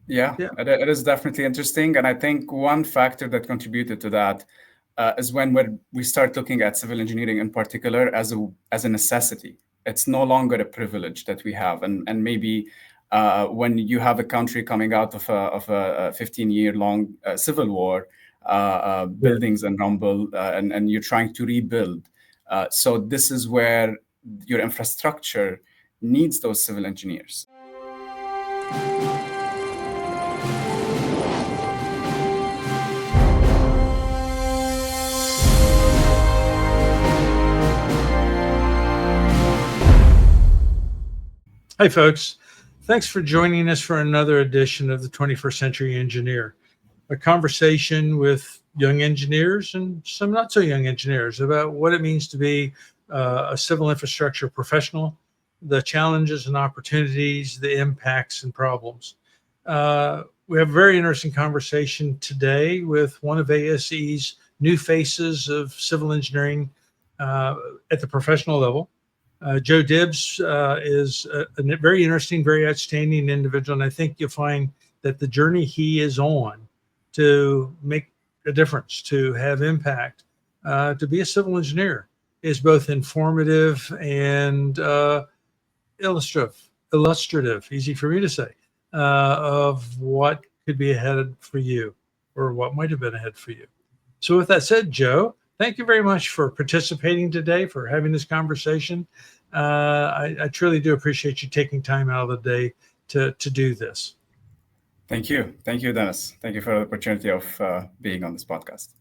Yeah, Yeah. it is definitely interesting. And I think one factor that contributed to that is when we start looking at civil engineering in particular as a necessity. It's no longer a privilege that we have. And maybe when you have a country coming out of a 15-year-long civil war, Yeah. buildings and rumble, and you're trying to rebuild. So this is where your infrastructure needs those civil engineers. Hi, folks. Thanks for joining us for another edition of the 21st Century Engineer, a conversation with young engineers and some not so young engineers about what it means to be a civil infrastructure professional, the challenges and opportunities, the impacts and problems. We have a very interesting conversation today with one of ASCE's new faces of civil engineering at the professional level. Joe Dibbs is a very interesting, very outstanding individual, and I think you'll find that the journey he is on to make a difference, to have impact, to be a civil engineer is both informative and illustrative, easy for me to say, of what could be ahead for you or what might have been ahead for you. So with that said, Joe, thank you very much for participating today, for having this conversation. I truly do appreciate you taking time out of the day to do this. Thank you. Thank you, Dennis. Thank you for the opportunity of being on this podcast.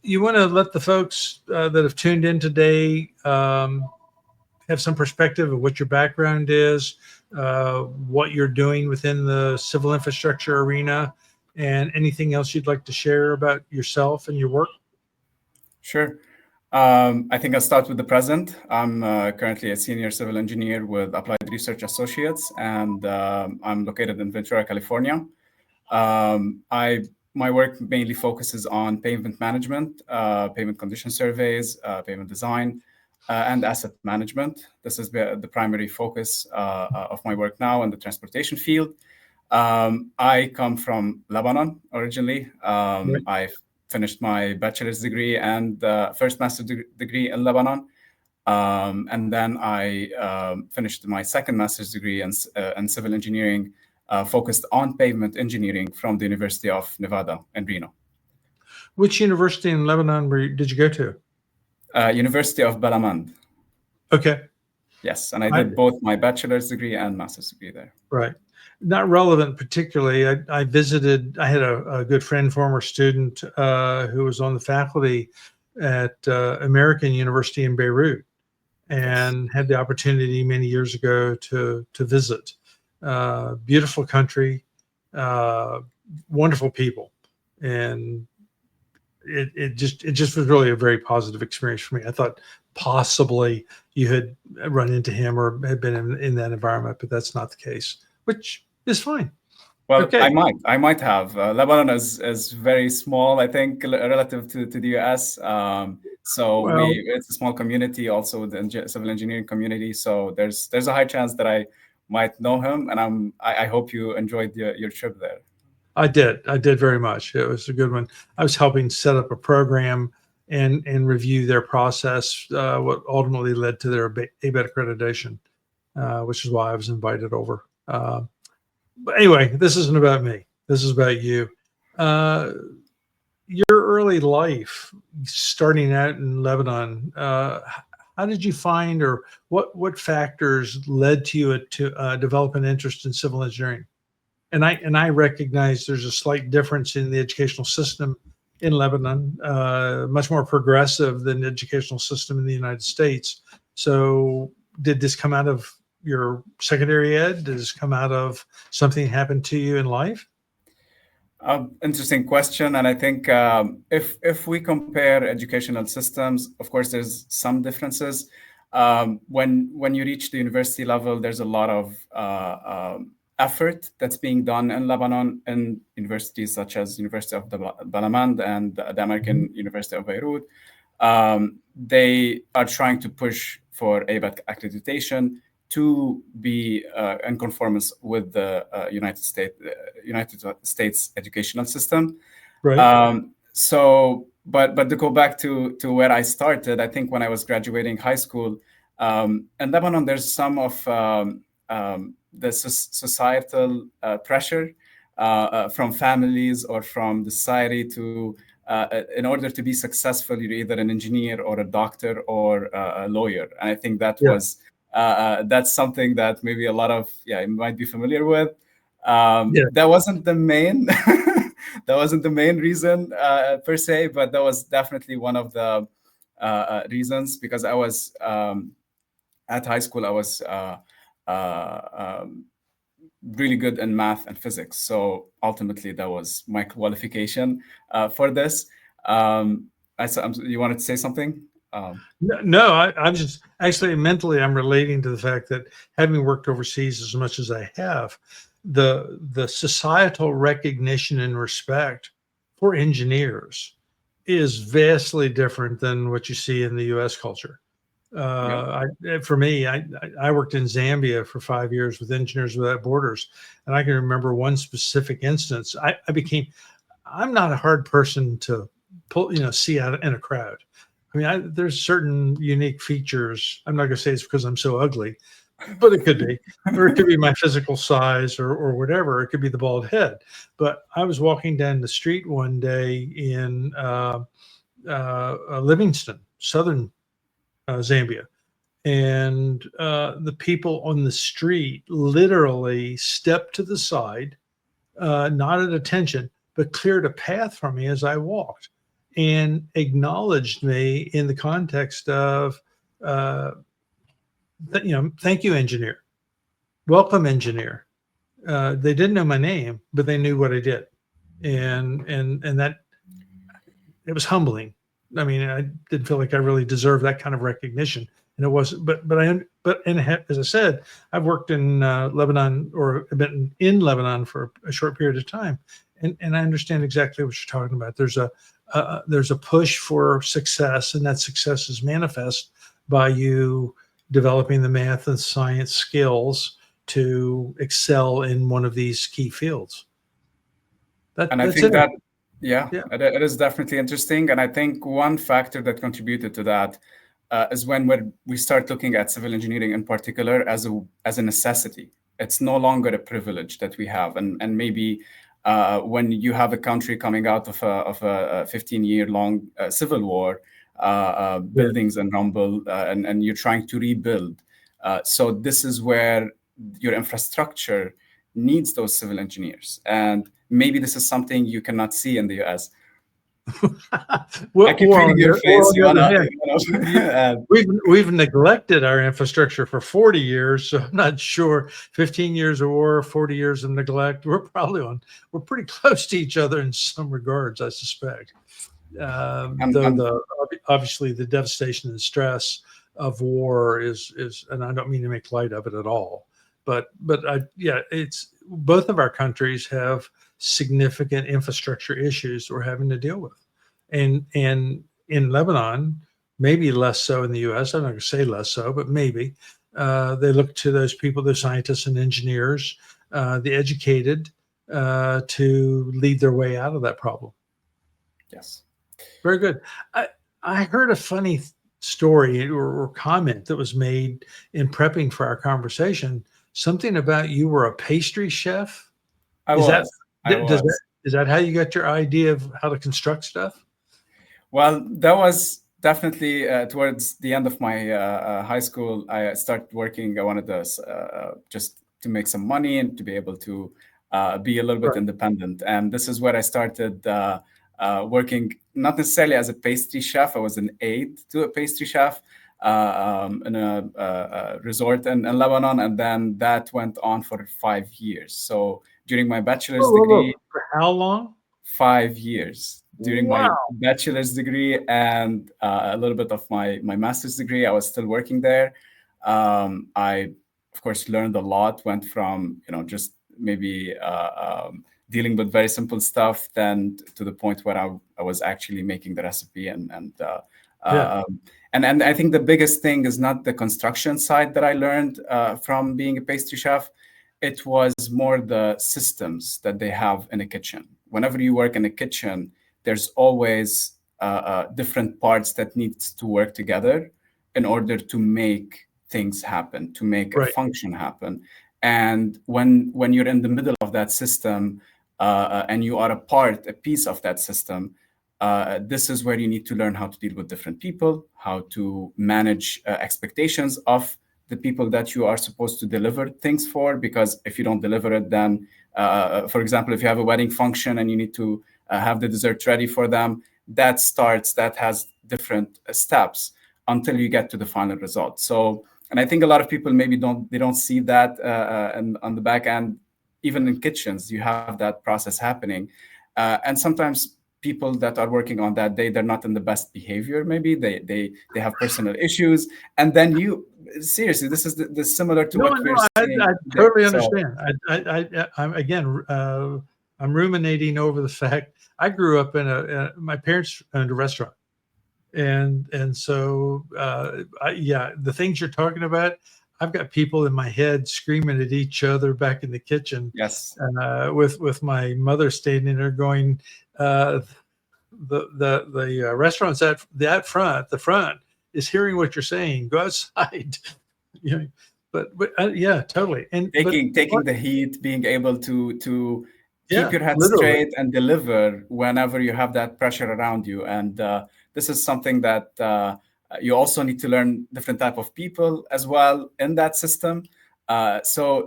You want to let the folks that have tuned in today have some perspective of what your background is, what you're doing within the civil infrastructure arena, and anything else you'd like to share about yourself and your work? Sure. I think I'll start with the present. I'm currently a senior civil engineer with Applied Research Associates, and I'm located in Ventura, California. My work mainly focuses on pavement management, pavement condition surveys, pavement design, and asset management. This is the primary focus of my work now in the transportation field. I come from Lebanon originally. Right. I finished my bachelor's degree and first master's degree in Lebanon. And then I finished my second master's degree in civil engineering, focused on pavement engineering from the University of Nevada in Reno. Which university in Lebanon did you go to? University of Balamand. Okay. Yes, and I did both my bachelor's degree and master's degree there. Right. Not relevant particularly. I visited, I had a good friend, former student, who was on the faculty at American University in Beirut and had the opportunity many years ago to visit. Beautiful country, wonderful people. And it just was really a very positive experience for me. I thought possibly you had run into him or had been in that environment, but that's not the case, which is fine. Well, Okay. I might have. Lebanon is very small, I think, relative to the US. So Well, it's a small community, also the civil engineering community. So there's a high chance that I might know him, and I hope you enjoyed your trip there. I did very much. It was a good one. I was helping set up a program and review their process, what ultimately led to their ABET accreditation, which is why I was invited over. But anyway, this isn't about me. This is about you. Your early life, starting out in Lebanon, how did you find, or what factors led to you to develop an interest in civil engineering? And I recognize there's a slight difference in the educational system in Lebanon, much more progressive than the educational system in the United States. So did this come out of your secondary ed? Did this come out of something happened to you in life? Interesting question, and I think if we compare educational systems, of course, there's some differences. When you reach the university level, there's a lot of effort that's being done in Lebanon in universities such as University of Balamand and the American University of Beirut. They are trying to push for ABET accreditation, to be in conformance with the United States educational system. Right. But to go back to where I started, I think when I was graduating high school, in Lebanon, there's some of the societal pressure from families or from the society to, in order to be successful, you're either an engineer or a doctor or a lawyer. And I think that Yeah. was that's something that maybe a lot of you might be familiar with. Yeah. That wasn't the main that wasn't the main reason per se, but that was definitely one of the reasons, because I was at high school, I was really good in math and physics. So ultimately, that was my qualification for this. You wanted to say something? No, I'm just actually mentally, I'm relating to the fact that having worked overseas as much as I have, the societal recognition and respect for engineers is vastly different than what you see in the U.S. culture. For me, I worked in Zambia for 5 years with Engineers Without Borders, and I can remember one specific instance. I'm not a hard person to see out in a crowd. I mean, there's certain unique features. I'm not going to say it's because I'm so ugly, but it could be, or it could be my physical size, or whatever. It could be the bald head. But I was walking down the street one day in Livingston, southern Zambia, and the people on the street literally stepped to the side, nodded attention, but cleared a path for me as I walked, and acknowledged me in the context of, thank you, engineer, welcome, engineer. They didn't know my name, but they knew what I did, and that it was humbling. I mean, I didn't feel like I really deserved that kind of recognition, and it wasn't. As I said, I've worked in Lebanon, or been in Lebanon for a short period of time, and I understand exactly what you're talking about. There's a push for success, and that success is manifest by you developing the math and science skills to excel in one of these key fields. And I That's think it. that, it is definitely interesting. And I think one factor that contributed to that is when we start looking at civil engineering in particular as a necessity. It's no longer a privilege that we have. And maybe when you have a country coming out of a 15-year-long civil war, buildings and rumble, and you're trying to rebuild. So this is where your infrastructure needs those civil engineers. And maybe this is something you cannot see in the US. I keep reading your face. We've neglected our infrastructure for 40 years, so I'm not sure. 15 years of war, 40 years of neglect. We're pretty close to each other in some regards, I suspect. Obviously the devastation and stress of war is, and I don't mean to make light of it at all, but it's both of our countries have significant infrastructure issues we're having to deal with, and in Lebanon, maybe less so in the U.S. I'm not going to say less so, but maybe they look to those people, the scientists and engineers, the educated, to lead their way out of that problem. Yes. Very good. I heard a funny story or comment that was made in prepping for our conversation. Something about you were a pastry chef. Is that how you got your idea of how to construct stuff? Well, that was definitely towards the end of my high school. I started working. I wanted to just to make some money and to be able to be a little bit independent. And this is where I started working, not necessarily as a pastry chef. I was an aide to a pastry chef in a resort in Lebanon. And then that went on for 5 years. So during my bachelor's degree. For how long? 5 years. During my bachelor's degree and a little bit of my master's degree, I was still working there. I, of course, learned a lot, went from, just maybe dealing with very simple stuff, then to the point where I was actually making the recipe. And I think the biggest thing is not the construction side that I learned from being a pastry chef. It was more the systems that they have in a kitchen. Whenever you work in a kitchen, there's always different parts that needs to work together in order to make things happen, to make a Right. function happen. And when you're in the middle of that system and you are a piece of that system, this is where you need to learn how to deal with different people, how to manage expectations of the people that you are supposed to deliver things for. Because if you don't deliver it, then, for example, if you have a wedding function and you need to have the dessert ready for them, that has different steps until you get to the final result. So, and I think a lot of people maybe don't see that and on the back end. Even in kitchens, you have that process happening, and sometimes people that are working on that day, they're not in the best behavior. Maybe they have personal issues, and then you seriously, this is the similar to what we're seeing. I totally So, understand. I'm again, I'm ruminating over the fact I grew up my parents owned a restaurant, and so yeah, the things you're talking about, I've got people in my head screaming at each other back in the kitchen, yes, with my mother standing there going, the restaurant's at the front is hearing what you're saying. Go outside, you know. But yeah, totally. And taking the heat, being able to yeah, keep your head literally straight and deliver whenever you have that pressure around you. And this is something that you also need to learn different type of people as well in that system. So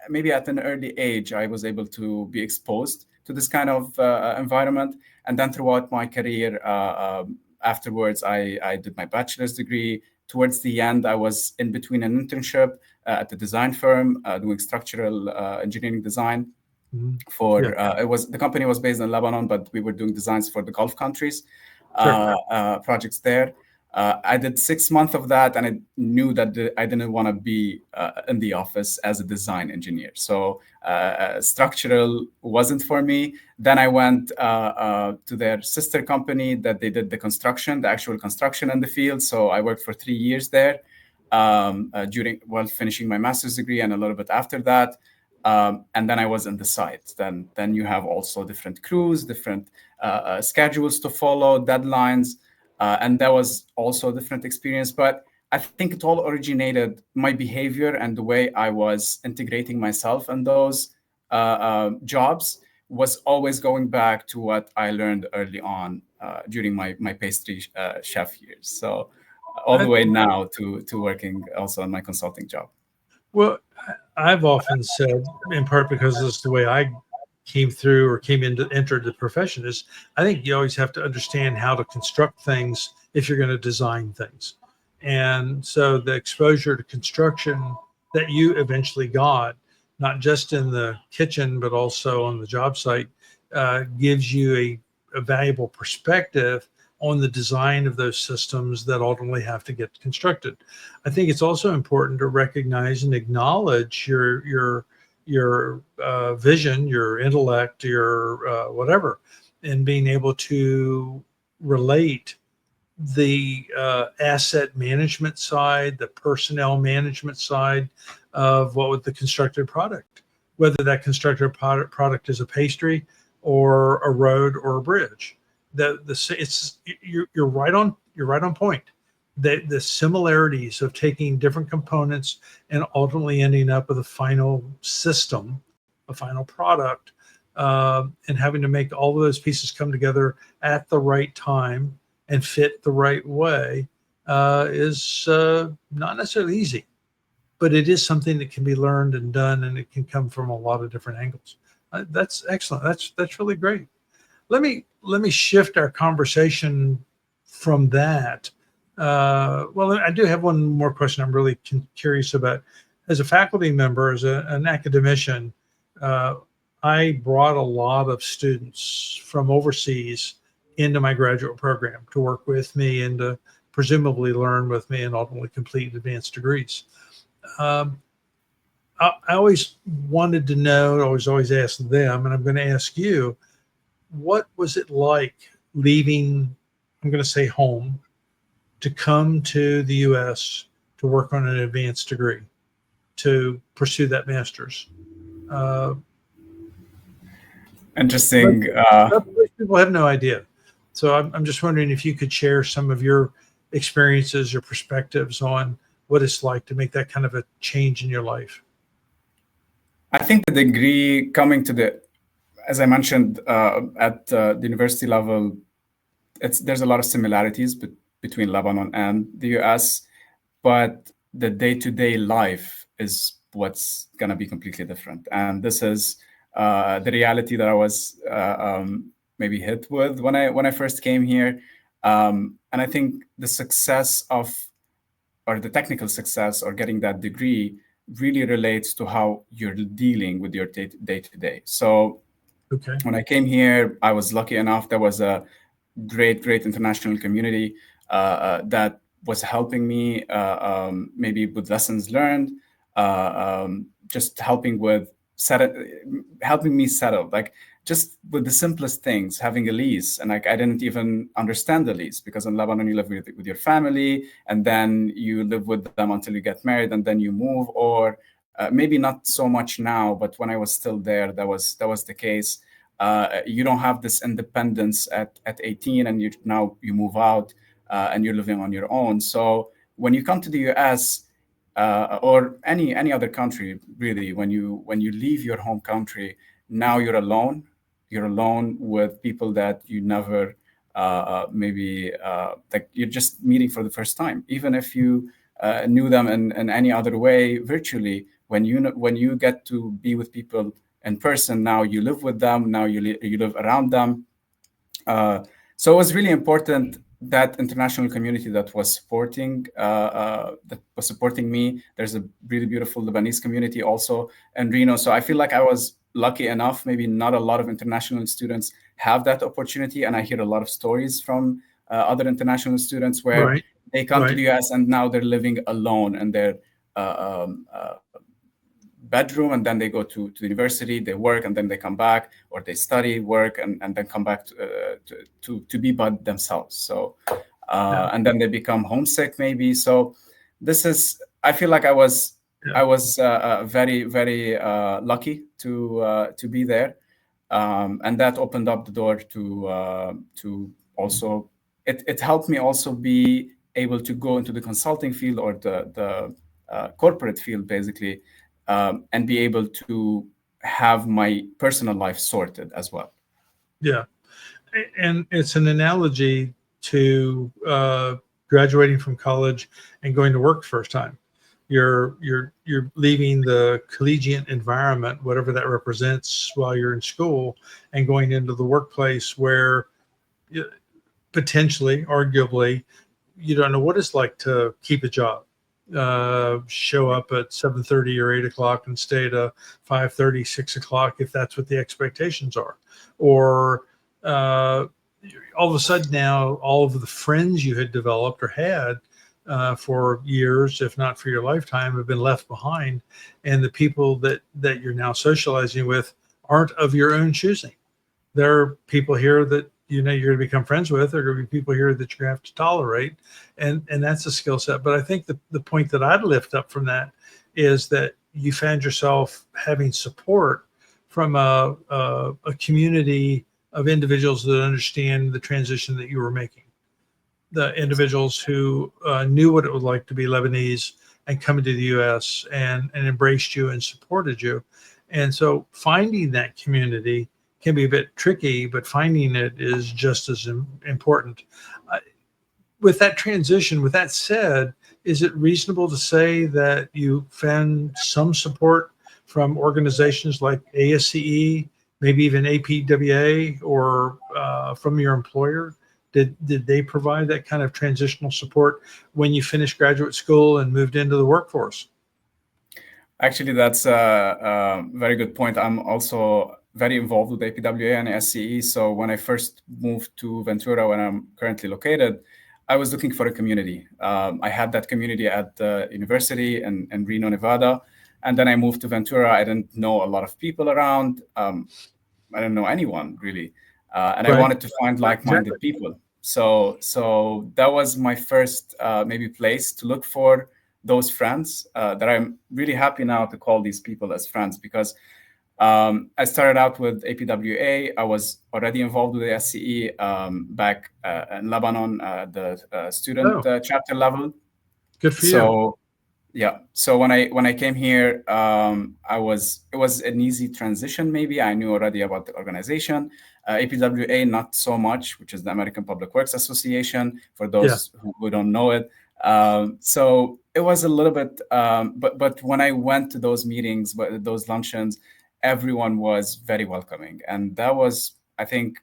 maybe at an early age, I was able to be exposed to this kind of environment. And then throughout my career, afterwards, I did my bachelor's degree. Towards the end, I was in between an internship at the design firm doing structural engineering design. For the company was based in Lebanon, but we were doing designs for the Gulf countries, projects there. I did 6 months of that, and I knew that I didn't want to be in the office as a design engineer. So structural wasn't for me. Then I went to their sister company that they did the actual construction in the field. So I worked for 3 years there while finishing my master's degree and a little bit after that. And then I was in the site. Then you have also different crews, different schedules to follow, deadlines. And that was also a different experience. But I think it all originated, my behavior and the way I was integrating myself in those jobs was always going back to what I learned early on during my pastry chef years. So all the way now to working also on my consulting job. Well, I've often said, in part because this is the way I entered the profession, is I think you always have to understand how to construct things if you're going to design things. And so the exposure to construction that you eventually got, not just in the kitchen, but also on the job site, gives you a valuable perspective on the design of those systems that ultimately have to get constructed. I think it's also important to recognize and acknowledge your vision, your intellect, your whatever, and being able to relate the asset management side, the personnel management side of what would the constructed product, whether that constructed product is a pastry or a road or a bridge. You're right on point. The similarities of taking different components and ultimately ending up with a final system, a final product, and having to make all of those pieces come together at the right time and fit the right way is not necessarily easy, but it is something that can be learned and done, and it can come from a lot of different angles. That's excellent. That's really great. Let me shift our conversation from that. Well, I do have one more question I'm really curious about. As a faculty member, as an academician, I brought a lot of students from overseas into my graduate program to work with me and to presumably learn with me and ultimately complete advanced degrees. I always wanted to know, I was always asked them, and I'm going to ask you, what was it like leaving, I'm going to say home, to come to the U.S. to work on an advanced degree, to pursue that master's? Interesting. Most people have no idea. So I'm just wondering if you could share some of your experiences or perspectives on what it's like to make that kind of a change in your life. I think the degree coming to as I mentioned, at the university level, there's a lot of similarities between Lebanon and the US, but the day-to-day life is what's going to be completely different. And this is the reality that I was maybe hit with when I first came here. And I think the success or the technical success or getting that degree really relates to how you're dealing with your day-to-day. So when I came here, I was lucky enough. There was a great international community that was helping me maybe with lessons learned, just helping me settle, like just with the simplest things, having a lease. And like I didn't even understand the lease, because in Lebanon you live with your family, and then you live with them until you get married, and then you move. Or maybe not so much now, but when I was still there, that was the case. You don't have this independence at 18, and now you move out and you're living on your own. So when you come to the US or any other country, really, when you leave your home country, now you're alone. You're alone with people that you never maybe like you're just meeting for the first time, even if you knew them in any other way virtually. When you get to be with people in person, now you live with them, now you live around them. So it was really important, that international community that was supporting me. There's a really beautiful Lebanese community also in Reno. So I feel like I was lucky enough. Maybe not a lot of international students have that opportunity, and I hear a lot of stories from other international students where they come to the US and now they're living alone in their bedroom, and then they go to the university, they work, and then they come back, or they study, work, and then come back to be by themselves. So and then they become homesick maybe. So I feel like I was very lucky to be there, and that opened up the door to also it helped me also be able to go into the consulting field or the corporate field, basically, and be able to have my personal life sorted as well. Yeah, and it's an analogy to graduating from college and going to work first time. You're leaving the collegiate environment, whatever that represents, while you're in school, and going into the workplace where potentially, arguably, you don't know what it's like to keep a job. Show up at 7:30 or 8 o'clock and stay to 5:30, 6 o'clock, if that's what the expectations are. Or all of a sudden now, all of the friends you had developed or had for years, if not for your lifetime, have been left behind. And the people that you're now socializing with aren't of your own choosing. There are people here that you're going to become friends with. There are going to be people here that you're going to have to tolerate. And that's a skill set. But I think the point that I'd lift up from that is that you found yourself having support from a community of individuals that understand the transition that you were making. The individuals who knew what it was like to be Lebanese and coming to the U.S. and embraced you and supported you. And so finding that community can be a bit tricky, but finding it is just as important. With that transition, with that said, is it reasonable to say that you found some support from organizations like ASCE, maybe even APWA, or from your employer? Did they provide that kind of transitional support when you finished graduate school and moved into the workforce? Actually, that's a very good point. I'm also very involved with APWA and ASCE. So when I first moved to Ventura, when I'm currently located, I was looking for a community. I had that community at the university in Reno, Nevada. And then I moved to Ventura. I didn't know a lot of people around. I didn't know anyone, really. And I wanted to find like-minded people. So that was my first maybe place to look for those friends that I'm really happy now to call these people as friends, because I started out with APWA. I was already involved with the ASCE back in Lebanon, the student chapter level. Good for you. So yeah. So when I came here, it was an easy transition. Maybe I knew already about the organization. APWA not so much, which is the American Public Works Association, for those who don't know it. So it was a little bit, but when I went to those meetings, those luncheons, everyone was very welcoming, and that was, I think,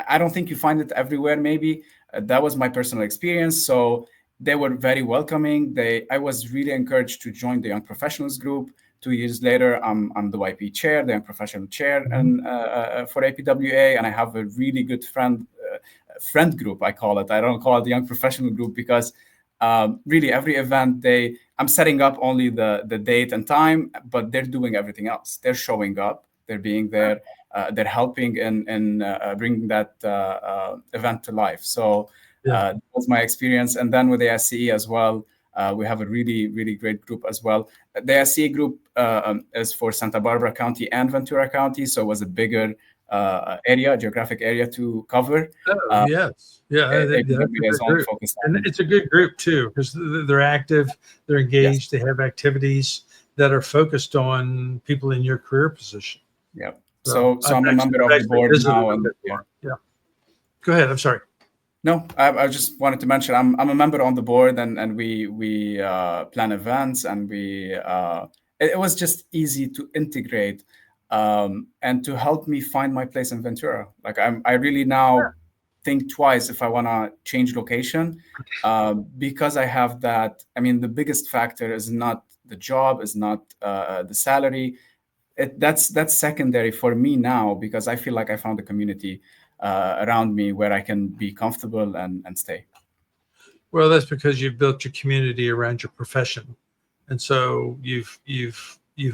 I don't think you find it everywhere. Maybe that was my personal experience. So they were very welcoming. I was really encouraged to join the Young Professionals group. 2 years later, I'm the YP chair, the Young Professional chair, and for APWA, and I have a really good friend group. I call it. I don't call it the Young Professional group because really every event I'm setting up only the date and time, but they're doing everything else. They're showing up. They're being there. They're helping in bringing that event to life. So that was my experience. And then with the ASCE as well, we have a really, really great group as well. The ASCE group is for Santa Barbara County and Ventura County, so it was a bigger geographic area to cover. Yes. Yeah. And it's a good group too, because they're active, they're engaged, they have activities that are focused on people in your career position. Yeah. So I'm a member of the board now. And, yeah. Go ahead. I'm sorry. No, I just wanted to mention I'm a member on the board, and we plan events, and it was just easy to integrate and to help me find my place in Ventura. Like I really now think twice if I want to change location because I have that. I mean, the biggest factor is not the job, is not the salary. That's secondary for me now, because I feel like I found a community around me where I can be comfortable and stay. Well, that's because you've built your community around your profession, and so you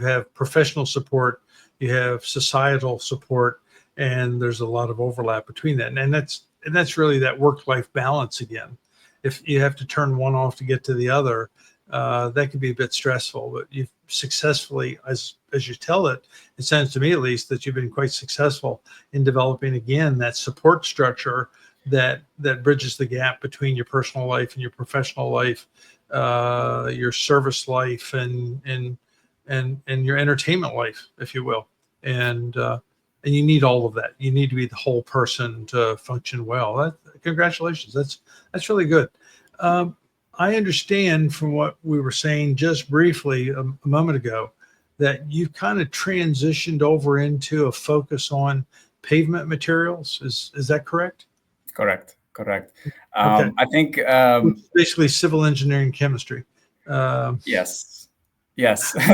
have professional support, you have societal support, and there's a lot of overlap between that, and that's really that work-life balance again. If you have to turn one off to get to the other, that can be a bit stressful. But you've successfully, as you tell it, it sounds to me at least that you've been quite successful in developing again that support structure that bridges the gap between your personal life and your professional life, your service life and your entertainment life, if you will. And you need all of that. You need to be the whole person to function well. Congratulations. That's really good. I understand from what we were saying just briefly a moment ago that you've kind of transitioned over into a focus on pavement materials. Is that correct? Correct. Okay. I think basically civil engineering chemistry. Yes,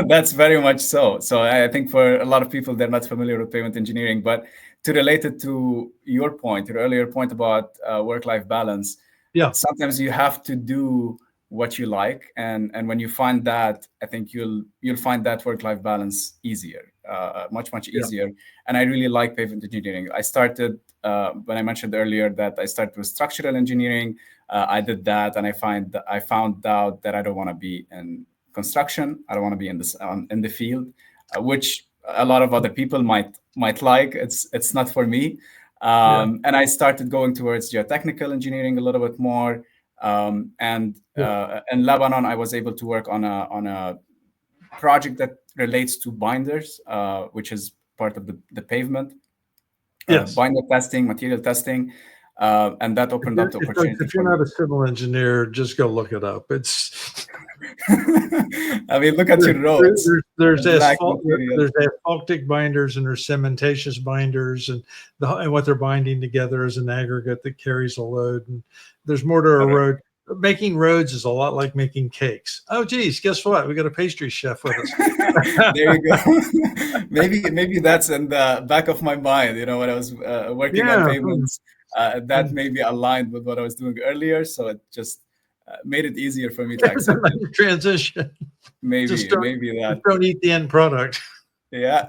that's very much so. So I think for a lot of people, they're not familiar with pavement engineering, but to relate it to your earlier point about work-life balance, sometimes you have to do what you like, and when you find that, I think you'll find that work-life balance easier, much easier. And I really like pavement engineering. I started when I mentioned earlier that I started with structural engineering. I did that, and I found out that I don't want to be in construction. I don't want to be in the field, which a lot of other people might like. It's not for me. And I started going towards geotechnical engineering a little bit more. In Lebanon, I was able to work on a project that relates to binders, which is part of the pavement. Binder testing, material testing, and that opened up the opportunity. If you're not a civil engineer, just go look it up. It's. I mean, look at your roads. There's asphaltic binders and there's cementitious binders, and what they're binding together is an aggregate that carries a load. And there's more to a road. Making roads is a lot like making cakes. Oh, geez, guess what? We got a pastry chef with us. There you go. maybe that's in the back of my mind. You know, when I was working on pavements, that maybe aligned with what I was doing earlier. So it just made it easier for me to accept it. Transition. Maybe that. Don't eat the end product. Yeah,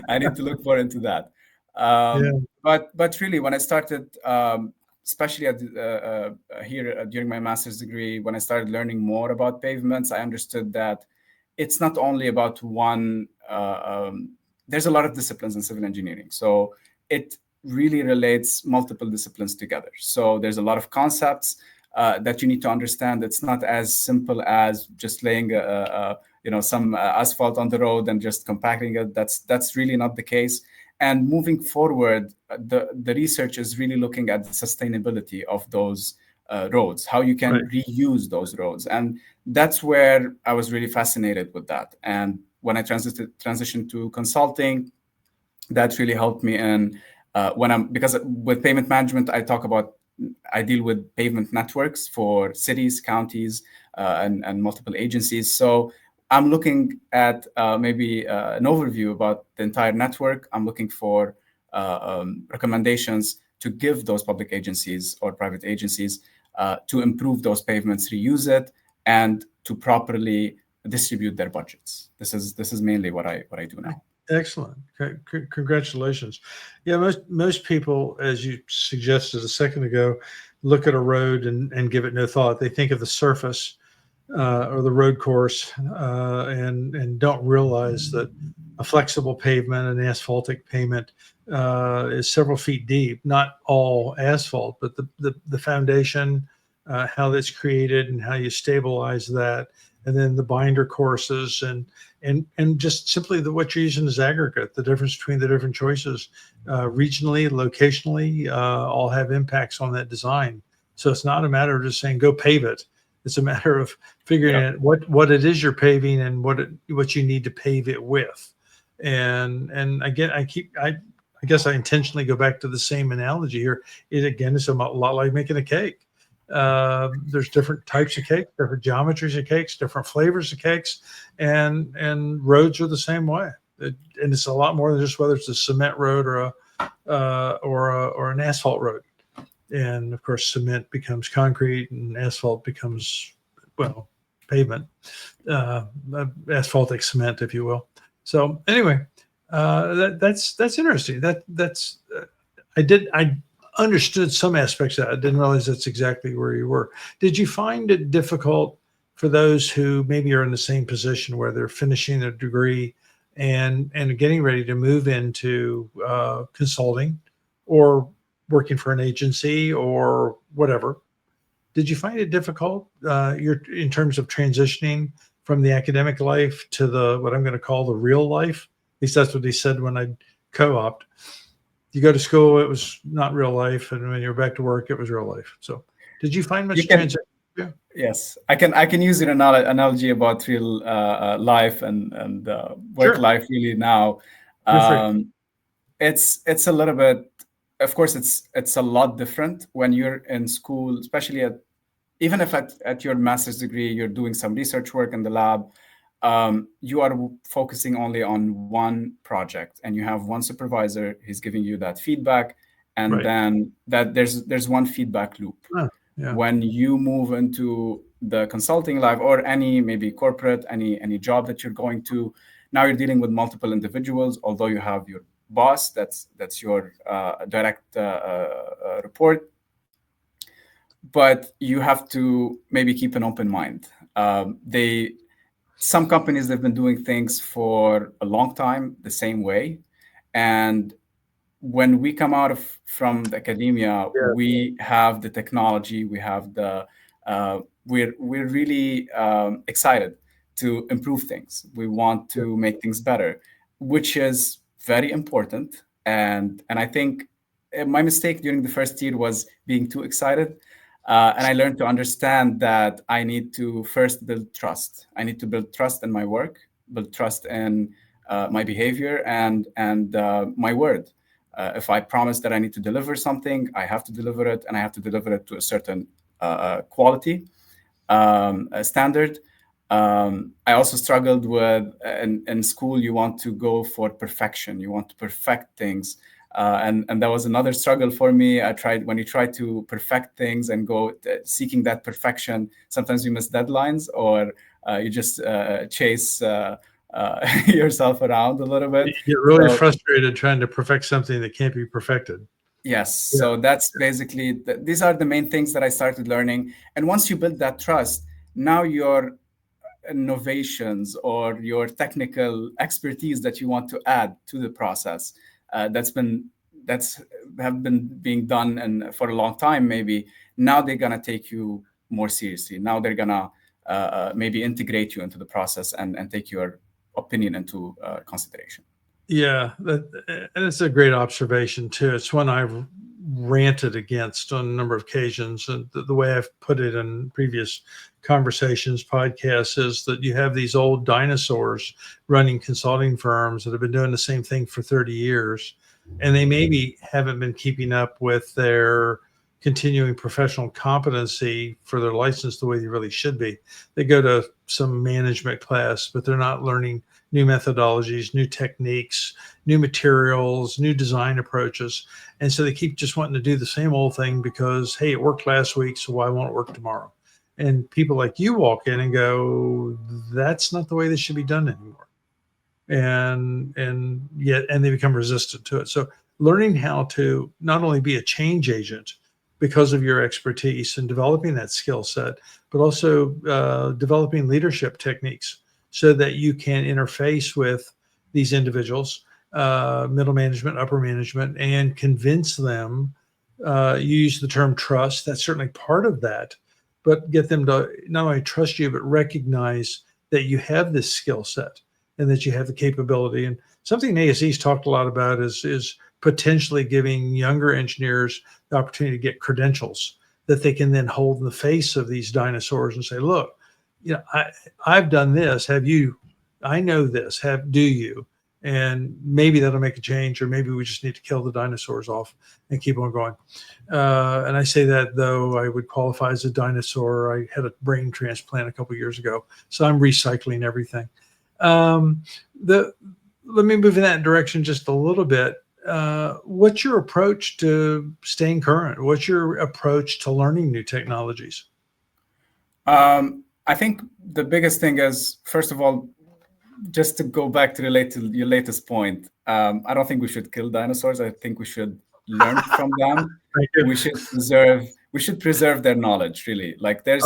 I need to look more into that. But really, when I started especially here during my master's degree, when I started learning more about pavements, I understood that it's not only about one. There's a lot of disciplines in civil engineering, so it really relates multiple disciplines together. So there's a lot of concepts that you need to understand. It's not as simple as just laying some asphalt on the road and just compacting it. That's really not the case. And moving forward, the research is really looking at the sustainability of those roads, how you can reuse those roads. And that's where I was really fascinated with that. And when I transitioned to consulting, that really helped me in because with pavement management, I deal with pavement networks for cities, counties, and multiple agencies. So I'm looking at maybe an overview about the entire network. I'm looking for recommendations to give those public agencies or private agencies to improve those pavements, reuse it, and to properly distribute their budgets. This is mainly what I do now. Excellent. Congratulations. Yeah, most people, as you suggested a second ago, look at a road and give it no thought. They think of the surface or the road course and don't realize that a flexible pavement, an asphaltic pavement, is several feet deep. Not all asphalt, but the foundation, how that's created and how you stabilize that, and then the binder courses and just simply what you're using as aggregate, the difference between the different choices, regionally, locationally, all have impacts on that design. So it's not a matter of just saying, go pave it. It's a matter of figuring out what it is you're paving and what you need to pave it with. And again, I guess I intentionally go back to the same analogy here. It's a lot like making a cake. There's different types of cakes, different geometries of cakes, different flavors of cakes, and roads are the same way. And it's a lot more than just whether it's a cement road or an asphalt road. And of course, cement becomes concrete, and asphalt becomes pavement, asphaltic cement, if you will. So anyway, that's interesting. I understood some aspects of that. I didn't realize that's exactly where you were. Did you find it difficult for those who maybe are in the same position where they're finishing their degree and getting ready to move into consulting or working for an agency or whatever? Did you find it difficult in terms of transitioning from the academic life to what I'm going to call the real life? At least that's what he said when I co-opted. You go to school, it was not real life, and when you're back to work, it was real life. So, did you find much transition? Yeah. Yes, I can use an analogy about real life and work life really now. It's a little bit. Of course, it's a lot different when you're in school, especially even if at your master's degree you're doing some research work in the lab. You are focusing only on one project, and you have one supervisor. He's giving you that feedback, and then there's one feedback loop. When you move into the consulting life or any maybe corporate, any job that you're going to, now you're dealing with multiple individuals. Although you have your boss, that's your direct report, but you have to maybe keep an open mind. Some companies, they've been doing things for a long time the same way. And when we come out from the academia, we have the technology, we have we're really excited to improve things. We want to make things better, which is very important. And I think my mistake during the first year was being too excited. And I learned to understand that I need to first build trust. I need to build trust in my work, build trust in my behavior and my word. If I promise that I need to deliver something, I have to deliver it, and I have to deliver it to a certain quality standard. I also struggled with, in school, you want to go for perfection. You want to perfect things. And that was another struggle for me. When you try to perfect things and go seeking that perfection, sometimes you miss deadlines, or you just chase yourself around a little bit. You get really frustrated trying to perfect something that can't be perfected. Yes. Yeah. So that's basically, these are the main things that I started learning. And once you build that trust, now your innovations or your technical expertise that you want to add to the process, that's have been being done and for a long time, maybe now they're gonna take you more seriously. Now they're gonna maybe integrate you into the process and take your opinion into consideration. Yeah, and it's a great observation too. It's one I've ranted against on a number of occasions, and the way I've put it in previous conversations, podcasts, is that you have these old dinosaurs running consulting firms that have been doing the same thing for 30 years, and they maybe haven't been keeping up with their continuing professional competency for their license the way they really should be. They go to some management class, but they're not learning new methodologies, new techniques, new materials, new design approaches. And so they keep just wanting to do the same old thing because, hey, it worked last week, so why won't it work tomorrow? And people like you walk in and go, that's not the way this should be done anymore. And they become resistant to it. So learning how to not only be a change agent because of your expertise and developing that skill set, but also developing leadership techniques so that you can interface with these individuals, middle management, upper management, and convince them. You use the term trust. That's certainly part of that, but get them to not only trust you, but recognize that you have this skill set and that you have the capability. And something ASCE's talked a lot about is potentially giving younger engineers the opportunity to get credentials that they can then hold in the face of these dinosaurs and say, look, I've done this. Have you? I know this. Do you? And maybe that'll make a change, or maybe we just need to kill the dinosaurs off and keep on going. And I say that though I would qualify as a dinosaur. I had a brain transplant a couple of years ago, so I'm recycling everything. Let me move in that direction just a little bit. What's your approach to staying current? What's your approach to learning new technologies? I think the biggest thing is, first of all, just to go back to relate to your latest point, I don't think we should kill dinosaurs. I think we should learn from them. We should preserve their knowledge, really. Like there's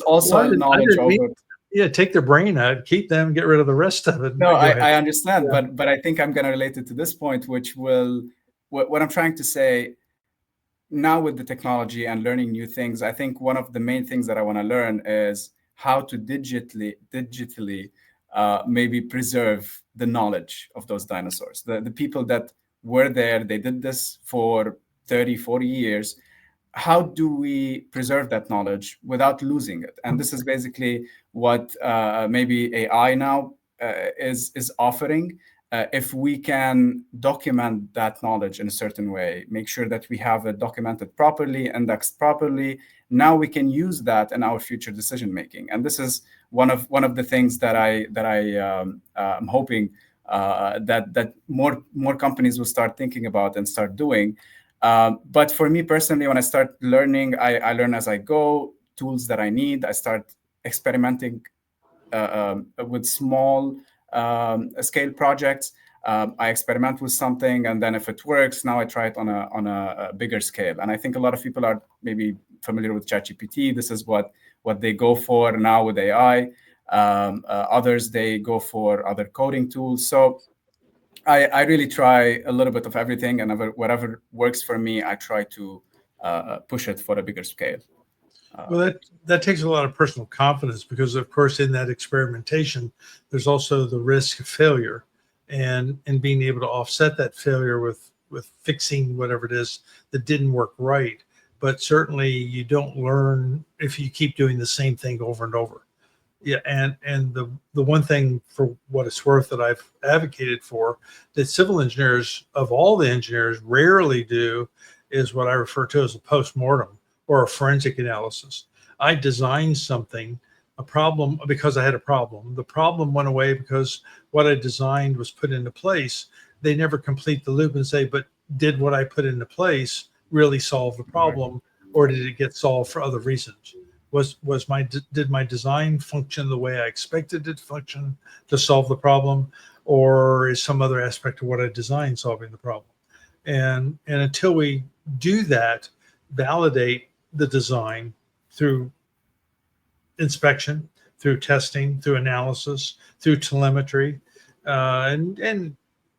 also knowledge over. Yeah, take their brain out, keep them, get rid of the rest of it. No, I understand, yeah. but I think I'm going to relate it to this point, which will, what I'm trying to say now with the technology and learning new things. I think one of the main things that I want to learn is how to digitally maybe preserve the knowledge of those dinosaurs. The people that were there, they did this for 30, 40 years. How do we preserve that knowledge without losing it? And this is basically what maybe AI now is offering. If we can document that knowledge in a certain way, make sure that we have it documented properly, indexed properly, now we can use that in our future decision making. And this is one of the things that I'm hoping that more companies will start thinking about and start doing. But for me personally, when I start learning, I learn as I go, tools that I need. I start experimenting with small scale projects. I experiment with something, and then if it works, now I try it on a bigger scale. And I think a lot of people are maybe familiar with ChatGPT. This is what they go for now with AI. Others, they go for other coding tools. So I really try a little bit of everything, and whatever works for me, I try to push it for a bigger scale. Well, that takes a lot of personal confidence, because, of course, in that experimentation, there's also the risk of failure, and being able to offset that failure with fixing whatever it is that didn't work right. But certainly, you don't learn if you keep doing the same thing over and over. Yeah, and the one thing, for what it's worth, that I've advocated for, that civil engineers, of all the engineers, rarely do, is what I refer to as a post-mortem or a forensic analysis. I designed something, a problem, because I had a problem. The problem went away because what I designed was put into place. They never complete the loop and say, but did what I put into place really solve the problem, or did it get solved for other reasons? Did my design function the way I expected it to function to solve the problem, or is some other aspect of what I designed solving the problem? And until we do that, validate the design through inspection, through testing, through analysis, through telemetry, and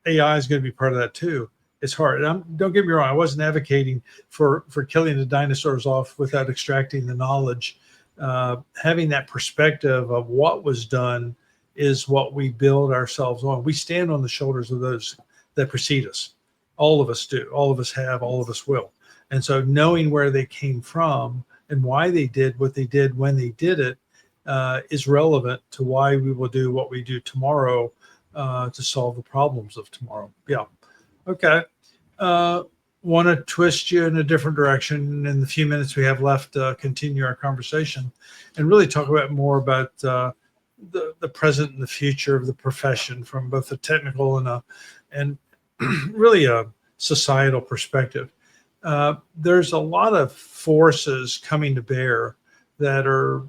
AI is going to be part of that too. It's hard. Don't get me wrong. I wasn't advocating for killing the dinosaurs off without extracting the knowledge. Having that perspective of what was done is what we build ourselves on. We stand on the shoulders of those that precede us. All of us do. All of us have. All of us will. And so knowing where they came from and why they did what they did when they did it is relevant to why we will do what we do tomorrow to solve the problems of tomorrow. Yeah. Okay. Want to twist you in a different direction in the few minutes we have left, continue our conversation and really talk about more about the present and the future of the profession from both a technical and really a societal perspective. There's a lot of forces coming to bear that are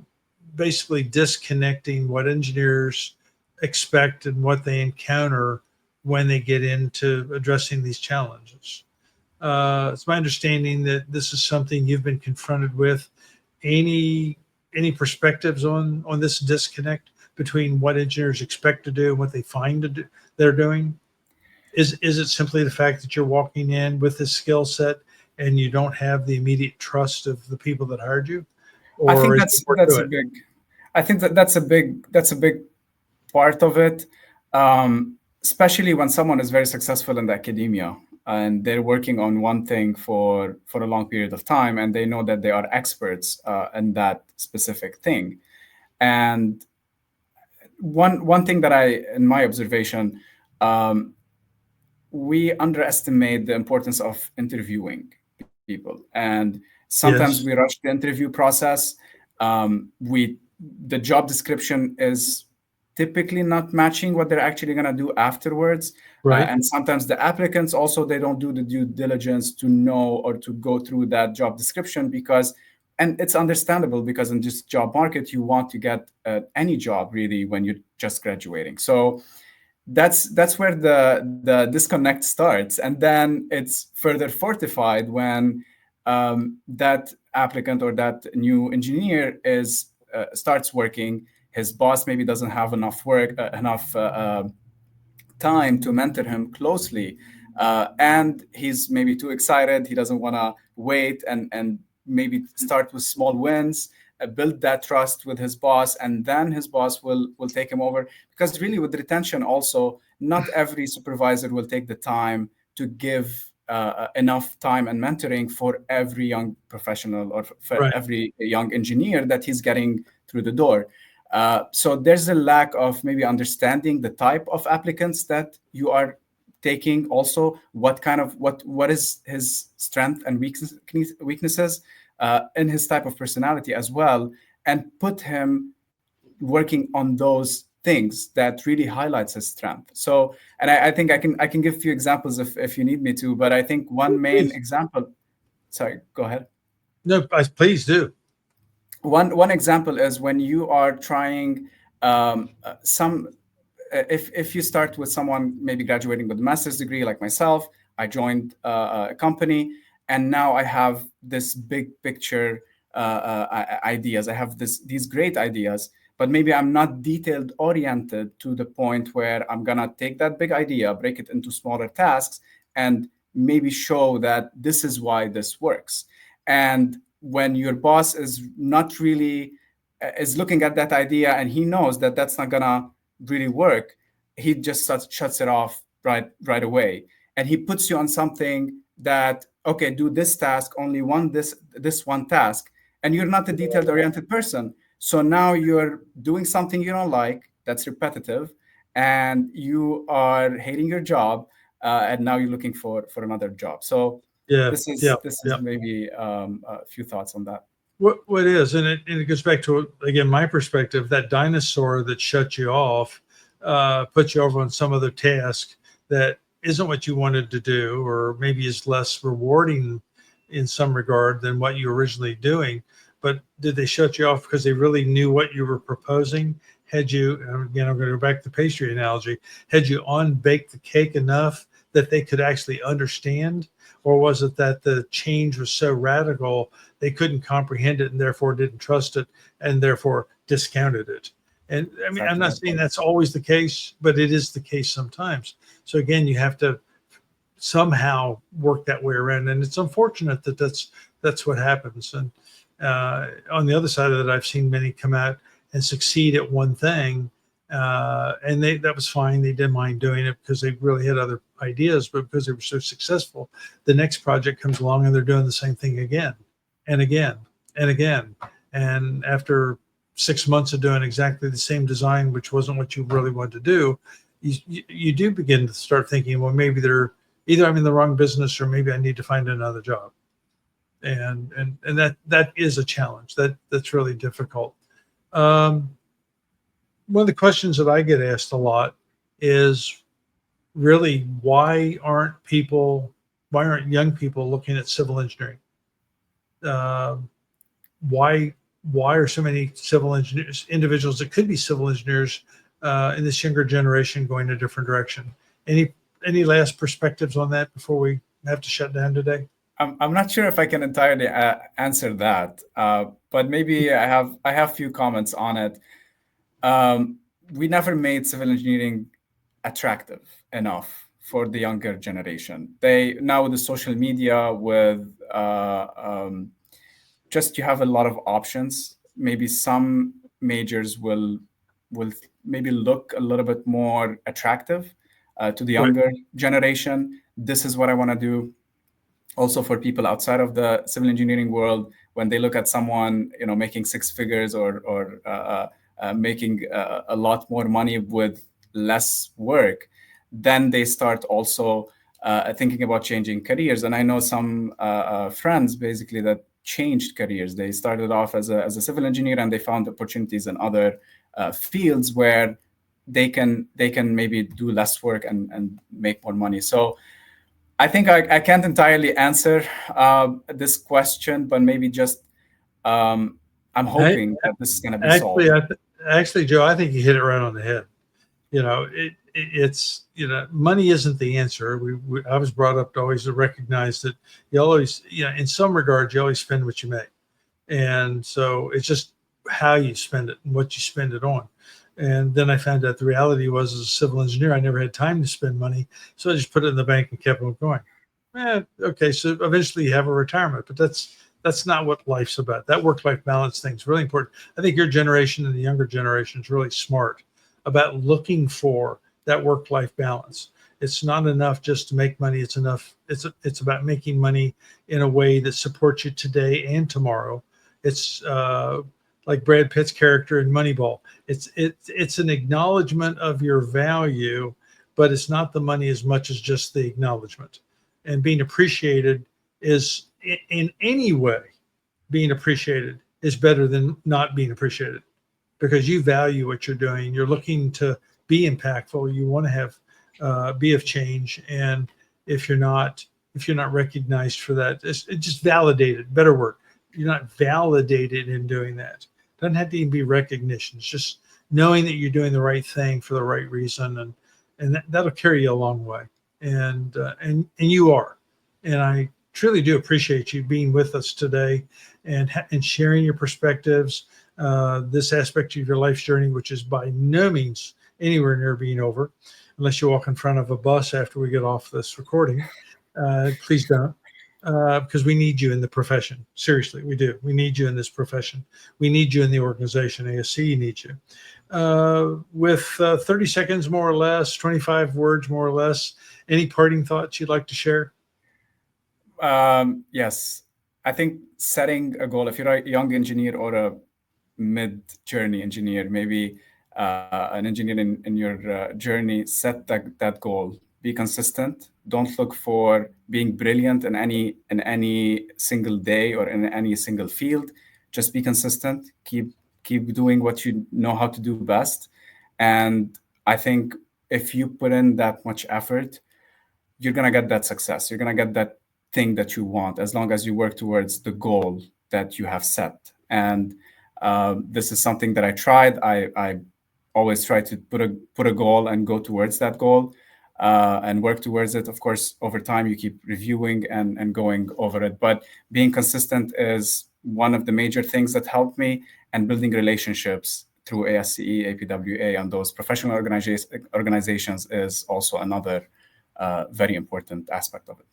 basically disconnecting what engineers expect and what they encounter when they get into addressing these challenges. It's my understanding that this is something you've been confronted with. Any perspectives on this disconnect between what engineers expect to do and what they find they're doing? Is it simply the fact that you're walking in with this skill set and you don't have the immediate trust of the people that hired you? Or I think that's a big. I think that's a big part of it, especially when someone is very successful in the academia and they're working on one thing for a long period of time, and they know that they are experts in that specific thing. And one thing that in my observation, we underestimate the importance of interviewing people, and sometimes Yes. we rush the interview process. The job description is typically not matching what they're actually going to do afterwards. Right. And sometimes the applicants also, they don't do the due diligence to know or to go through that job description and it's understandable because in this job market, you want to get any job really when you're just graduating. So that's where the disconnect starts. And then it's further fortified when that applicant or that new engineer starts working. His boss maybe doesn't have enough time to mentor him closely, and he's maybe too excited. He doesn't want to wait and maybe start with small wins, build that trust with his boss, and then his boss will take him over. Because really, with retention, also not every supervisor will take the time to give enough time and mentoring for every young professional or for Right. every young engineer that he's getting through the door. So there's a lack of maybe understanding the type of applicants that you are taking. Also, what is his strength and weaknesses in his type of personality as well, and put him working on those things that really highlights his strength. So, and I think I can give a few examples if you need me to, but I think one main example. Sorry, go ahead. No, please do. One example is when you are trying if you start with someone maybe graduating with a master's degree like myself. I joined a company, and now I have this big picture ideas. I have these great ideas, but maybe I'm not detailed oriented to the point where I'm gonna take that big idea, break it into smaller tasks, and maybe show that this is why this works. And when your boss is not really is looking at that idea and he knows that that's not gonna really work, he just shuts it off right away, and he puts you on something that, okay, do this task, only this one task, and you're not a detailed oriented person. So now you're doing something you don't like, that's repetitive, and you are hating your job, and now you're looking for another job. So Yeah. this Yeah. is maybe a few thoughts on that. What is, and it goes back to, again, my perspective, that dinosaur that shut you off, put you over on some other task that isn't what you wanted to do, or maybe is less rewarding in some regard than what you were originally doing. But did they shut you off because they really knew what you were proposing? Had you, again, I'm going to go back to the pastry analogy, had you unbaked the cake enough that they could actually understand, or was it that the change was so radical they couldn't comprehend it and therefore didn't trust it and therefore discounted it? And I mean, I'm not saying that's always the case, but it is the case sometimes. So again, you have to somehow work that way around, and it's unfortunate that that's what happens. And on the other side of it, I've seen many come out and succeed at one thing, and that was fine. They didn't mind doing it because they really had other ideas, but because they were so successful, the next project comes along and they're doing the same thing again and again and again. And after 6 months of doing exactly the same design, which wasn't what you really wanted to do, you do begin to start thinking, well, maybe they're either I'm in the wrong business or maybe I need to find another job. And that is a challenge. That's really difficult. One of the questions that I get asked a lot is really why aren't young people looking at civil engineering? Why are so many civil engineers, individuals that could be civil engineers in this younger generation, going a different direction? Any last perspectives on that before we have to shut down today? I'm not sure if I can entirely answer that, but maybe I have a few comments on it. We never made civil engineering attractive enough for the younger generation. Now with the social media, with just you have a lot of options. Maybe some majors will maybe look a little bit more attractive to the younger generation. This is what I want to do. Also for people outside of the civil engineering world, when they look at someone making six figures or making a lot more money with less work, then they start also thinking about changing careers. And I know some friends basically that changed careers. They started off as a civil engineer and they found opportunities in other fields where they can maybe do less work and make more money. So I think I can't entirely answer this question, but maybe just I'm hoping that this is going to be solved. Actually, Joe, I think you hit it right on the head. It's money isn't the answer. I was brought up to always recognize that you always, in some regards, you always spend what you make, and so it's just how you spend it and what you spend it on. And then I found out the reality was, as a civil engineer, I never had time to spend money, so I just put it in the bank and kept on going. Okay, so eventually you have a retirement, but that's not what life's about. That work-life balance thing is really important. I think your generation and the younger generation is really smart about looking for that work-life balance. It's not enough just to make money. It's about making money in a way that supports you today and tomorrow. It's like Brad Pitt's character in Moneyball. It's an acknowledgement of your value, but it's not the money as much as just the acknowledgement. And being appreciated is, in any way, being appreciated is better than not being appreciated, because you value what you're doing. You're looking to be impactful. You want to have be of change. And if you're not recognized for that, it's just validated. Better word. You're not validated in doing that. It doesn't have to even be recognition. It's just knowing that you're doing the right thing for the right reason, and that'll carry you a long way. And you are. And I truly do appreciate you being with us today and sharing your perspectives. This aspect of your life's journey, which is by no means anywhere near being over, unless you walk in front of a bus after we get off this recording. Please don't, because we need you in the profession. Seriously, we do. We need you in this profession. We need you in the organization. ASCE needs you. With 30 seconds, more or less, 25 words, more or less, any parting thoughts you'd like to share? Yes. I think setting a goal, if you're a young engineer or a mid-journey engineer, maybe an engineer in your journey, set that goal. Be consistent. Don't look for being brilliant in any single day or in any single field. Just be consistent. Keep doing what you know how to do best. And I think if you put in that much effort, you're gonna get that success. You're gonna get that thing that you want, as long as you work towards the goal that you have set. And this is something that I tried. I always try to put a goal and go towards that goal. and work towards it. Of course, over time, you keep reviewing and going over it. But being consistent is one of the major things that helped me, and building relationships through ASCE, APWA, and those professional organizations is also another very important aspect of it.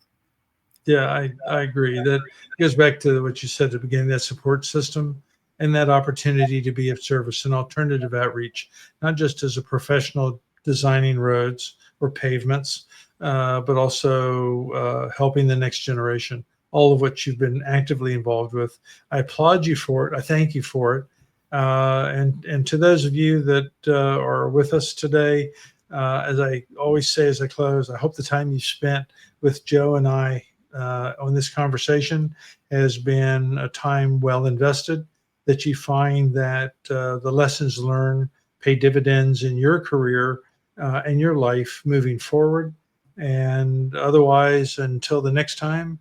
Yeah, I agree. That goes back to what you said at the beginning, that support system and that opportunity to be of service and alternative outreach, not just as a professional designing roads or pavements, but also helping the next generation, all of which you've been actively involved with. I applaud you for it. I thank you for it. And to those of you that are with us today, as I always say as I close, I hope the time you spent with Joe and I on this conversation has been a time well invested, that you find that the lessons learned pay dividends in your career and your life moving forward. And otherwise, until the next time,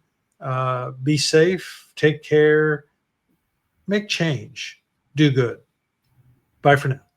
be safe, take care, make change, do good. Bye for now.